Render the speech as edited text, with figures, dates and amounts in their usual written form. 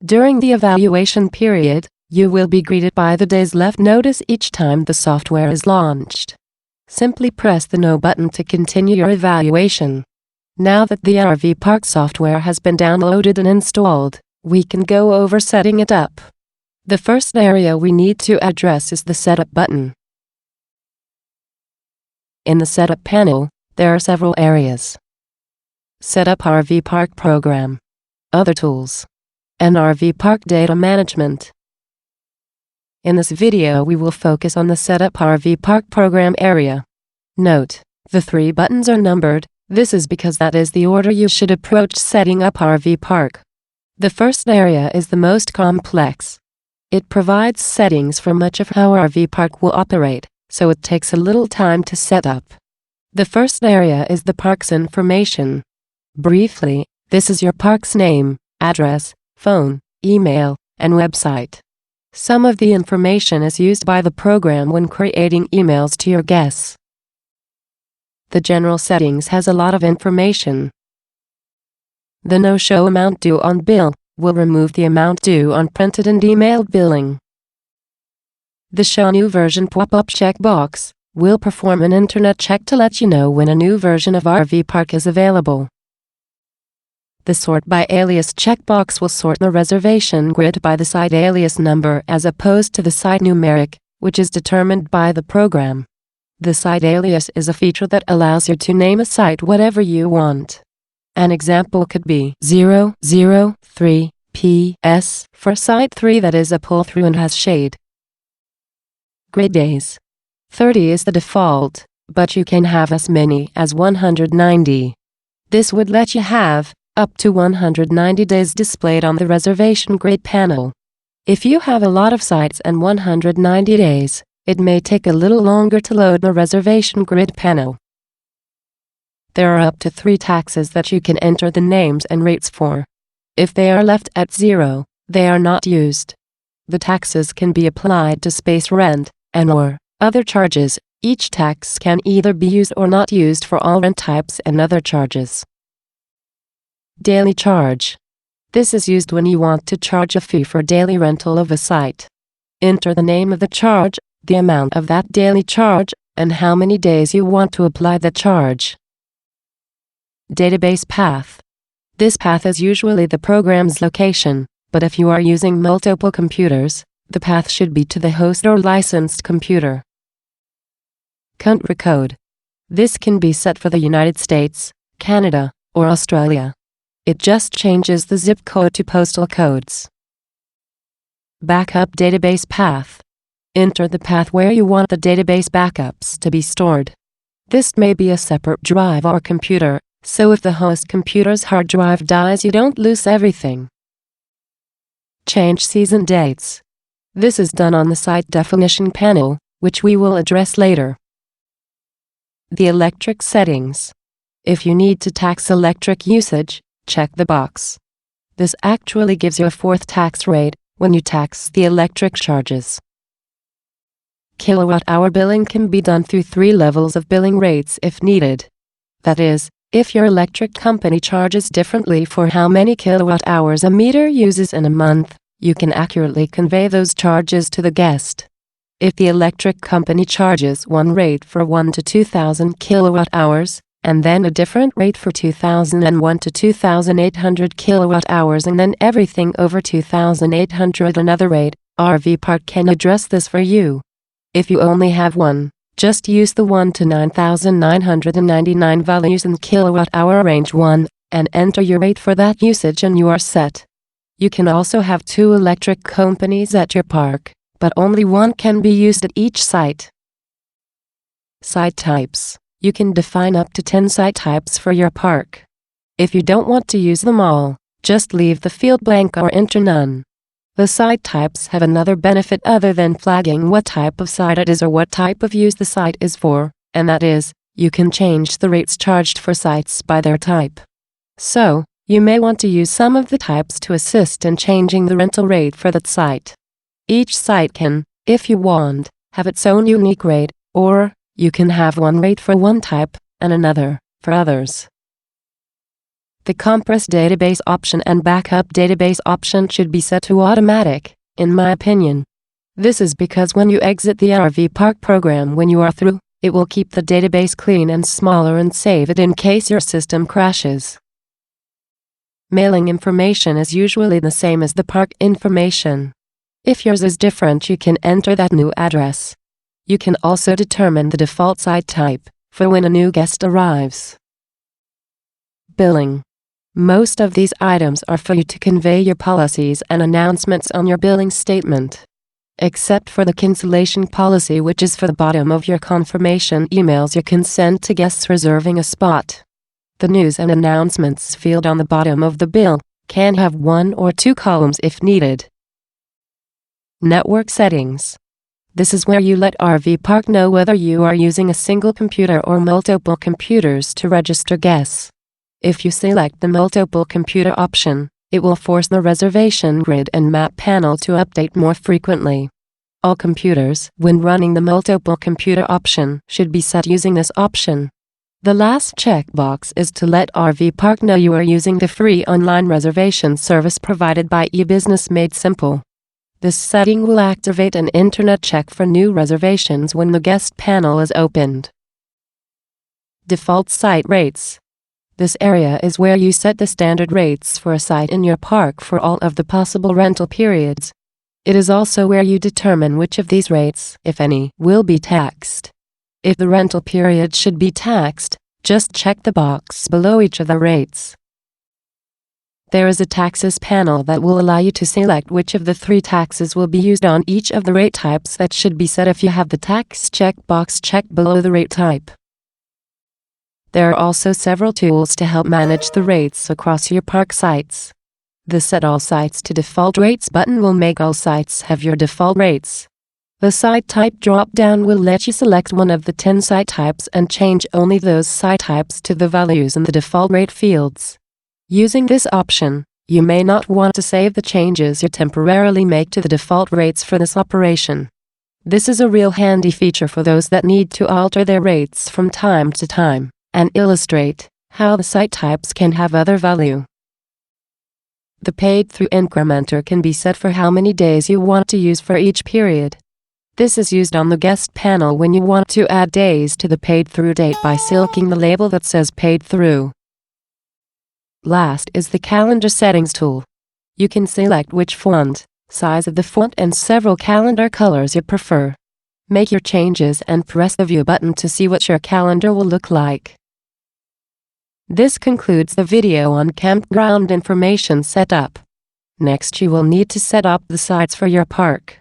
During the evaluation period, you will be greeted by the days left notice each time the software is launched. Simply press the No button to continue your evaluation. Now that the RV Park software has been downloaded and installed, we can go over setting it up. The first area we need to address is the Setup button. In the Setup panel, there are several areas. Setup RV Park Program, Other Tools, and RV Park Data Management. In this video we will focus on the Setup RV Park Program area. Note, the 3 buttons are numbered. This is because that is the order you should approach setting up RV Park. The first area is the most complex. It provides settings for much of how RV Park will operate, so it takes a little time to set up. The first area is the park's information. Briefly, this is your park's name, address, phone, email, and website. Some of the information is used by the program when creating emails to your guests. The general settings has a lot of information. The No-Show Amount Due on Bill will remove the amount due on printed and emailed billing. The Show New Version pop-up checkbox will perform an internet check to let you know when a new version of RV Park is available. The Sort by Alias checkbox will sort the reservation grid by the site alias number as opposed to the site numeric, which is determined by the program. The site alias is a feature that allows you to name a site whatever you want. An example could be 003PS for site 3 that is a pull-through and has shade. Grid days. 30 is the default, but you can have as many as 190. This would let you have up to 190 days displayed on the reservation grid panel. If you have a lot of sites and 190 days, it may take a little longer to load the reservation grid panel. There are up to 3 taxes that you can enter the names and rates for. If they are left at 0, they are not used. The taxes can be applied to space rent and/or other charges. Each tax can either be used or not used for all rent types and other charges. Daily charge. This is used when you want to charge a fee for daily rental of a site. Enter the name of the charge, the amount of that daily charge, and how many days you want to apply the charge. Database path. This path is usually the program's location, but if you are using multiple computers, the path should be to the host or licensed computer. Country code. This can be set for the United States, Canada, or Australia. It just changes the zip code to postal codes. Backup database path. Enter the path where you want the database backups to be stored. This may be a separate drive or computer, so if the host computer's hard drive dies you don't lose everything. Change season dates. This is done on the site definition panel, which we will address later. The electric settings. If you need to tax electric usage, check the box. This actually gives you a 4th tax rate when you tax the electric charges. Kilowatt-hour billing can be done through 3 levels of billing rates if needed. That is, if your electric company charges differently for how many kilowatt-hours a meter uses in a month, you can accurately convey those charges to the guest. If the electric company charges one rate for 1 to 2,000 kilowatt-hours, and then a different rate for 2,001 to 2,800 kilowatt-hours and then everything over 2,800 another rate, RV Park can address this for you. If you only have one, just use the 1 to 9,999 values in kilowatt-hour range 1, and enter your rate for that usage and you are set. You can also have 2 electric companies at your park, but only one can be used at each site. Site types. You can define up to 10 site types for your park. If you don't want to use them all, just leave the field blank or enter none. The site types have another benefit other than flagging what type of site it is or what type of use the site is for, and that is, you can change the rates charged for sites by their type. So, you may want to use some of the types to assist in changing the rental rate for that site. Each site can, if you want, have its own unique rate, or you can have one rate for one type and another for others. The compress database option and backup database option should be set to automatic, in my opinion. This is because when you exit the RV Park program when you are through, it will keep the database clean and smaller and save it in case your system crashes. Mailing information is usually the same as the park information. If yours is different, you can enter that new address. You can also determine the default site type for when a new guest arrives. Billing. Most of these items are for you to convey your policies and announcements on your billing statement. Except for the cancellation policy, which is for the bottom of your confirmation emails you can send to guests reserving a spot. The news and announcements field on the bottom of the bill can have 1 or 2 columns if needed. Network settings. This is where you let RV Park know whether you are using a single computer or multiple computers to register guests. If you select the multiple computer option, it will force the reservation grid and map panel to update more frequently. All computers, when running the multiple computer option, should be set using this option. The last checkbox is to let RV Park know you are using the free online reservation service provided by eBusiness Made Simple. This setting will activate an internet check for new reservations when the guest panel is opened. Default site rates. This area is where you set the standard rates for a site in your park for all of the possible rental periods. It is also where you determine which of these rates, if any, will be taxed. If the rental period should be taxed, just check the box below each of the rates. There is a taxes panel that will allow you to select which of the 3 taxes will be used on each of the rate types that should be set if you have the tax checkbox checked below the rate type. There are also several tools to help manage the rates across your park sites. The Set All Sites to Default Rates button will make all sites have your default rates. The Site Type drop-down will let you select one of the 10 site types and change only those site types to the values in the default rate fields. Using this option, you may not want to save the changes you temporarily make to the default rates for this operation. This is a real handy feature for those that need to alter their rates from time to time, and illustrate how the site types can have other value. The paid-through incrementer can be set for how many days you want to use for each period. This is used on the guest panel when you want to add days to the paid-through date by selecting the label that says paid through. Last is the calendar settings tool. You can select which font, size of the font, and several calendar colors you prefer. Make your changes and press the view button to see what your calendar will look like. This concludes the video on campground information setup. Next, you will need to set up the sites for your park.